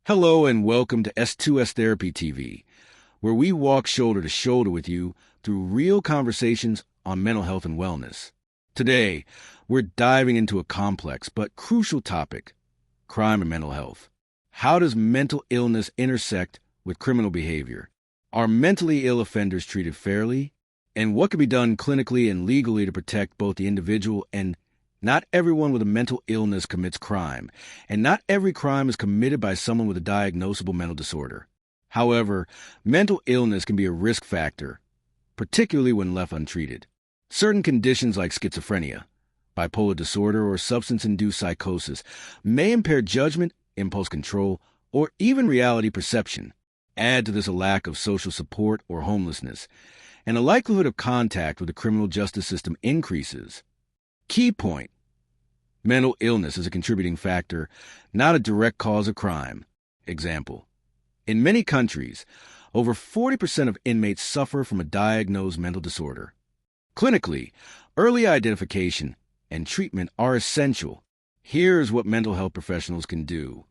Hello and welcome to S2S Therapy TV, where we walk shoulder to shoulder with you through real conversations on mental health and wellness. Today, we're diving into a complex but crucial topic, crime and mental health. How does mental illness intersect with criminal behavior? Are mentally ill offenders treated fairly? And what can be done clinically and legally to protect both the individual and not everyone with a mental illness commits crime, and not every crime is committed by someone with a diagnosable mental disorder. However, mental illness can be a risk factor, particularly when left untreated. Certain conditions like schizophrenia, bipolar disorder, or substance-induced psychosis may impair judgment, impulse control, or even reality perception. Add to this a lack of social support or homelessness, and a likelihood of contact with the criminal justice system increases. Key point: mental illness is a contributing factor, not a direct cause of crime. Example: in many countries, over 40% of inmates suffer from a diagnosed mental disorder. Clinically, early identification and treatment are essential. Here's what mental health professionals can do.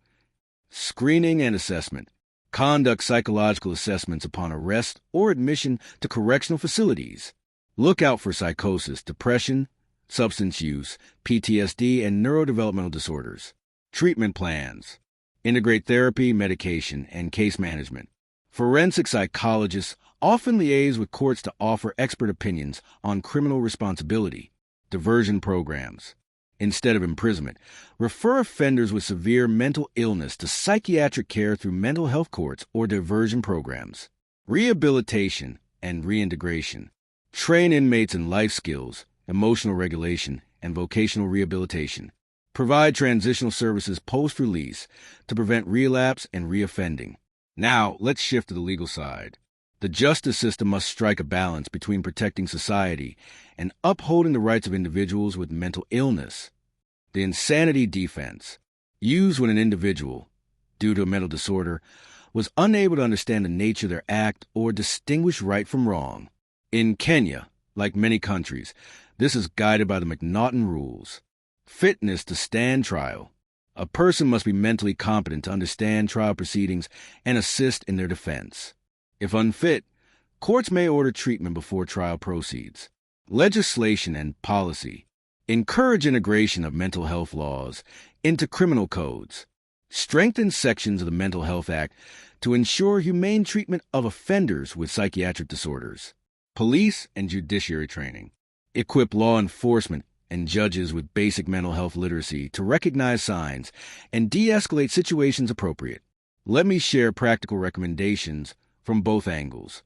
Screening and assessment. Conduct psychological assessments upon arrest or admission to correctional facilities. Look out for psychosis, depression, substance use, PTSD, and neurodevelopmental disorders. Treatment plans. Integrate therapy, medication, and case management. Forensic psychologists often liaise with courts to offer expert opinions on criminal responsibility. Diversion programs. Instead of imprisonment, refer offenders with severe mental illness to psychiatric care through mental health courts or diversion programs. Rehabilitation and reintegration. Train inmates in life skills, emotional regulation, and vocational rehabilitation. Provide transitional services post-release to prevent relapse and reoffending. Now, let's shift to the legal side. The justice system must strike a balance between protecting society and upholding the rights of individuals with mental illness. The insanity defense, used when an individual, due to a mental disorder, was unable to understand the nature of their act or distinguish right from wrong. In Kenya, like many countries, this is guided by the McNaughton rules. Fitness to stand trial. A person must be mentally competent to understand trial proceedings and assist in their defense. If unfit, courts may order treatment before trial proceeds. Legislation and policy. Encourage integration of mental health laws into criminal codes. Strengthen sections of the Mental Health Act to ensure humane treatment of offenders with psychiatric disorders. Police and judiciary training. Equip law enforcement and judges with basic mental health literacy to recognize signs and de-escalate situations appropriate. Let me share practical recommendations from both angles.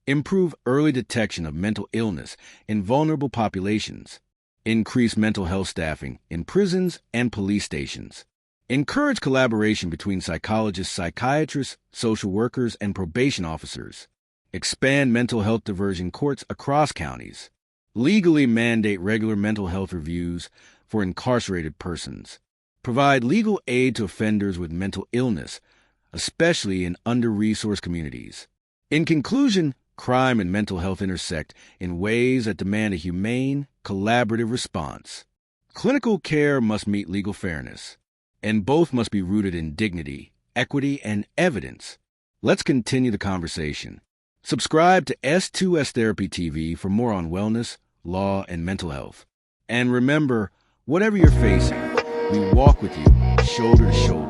Improve early detection of mental illness in vulnerable populations. Increase mental health staffing in prisons and police stations. Encourage collaboration between psychologists, psychiatrists, social workers, and probation officers. Expand mental health diversion courts across counties. Legally mandate regular mental health reviews for incarcerated persons. Provide legal aid to offenders with mental illness, especially in under-resourced communities. In conclusion, crime and mental health intersect in ways that demand a humane, collaborative response. Clinical care must meet legal fairness, and both must be rooted in dignity, equity, and evidence. Let's continue the conversation. Subscribe to S2S Therapy TV for more on wellness, law, and mental health. And remember, whatever you're facing, we walk with you shoulder to shoulder.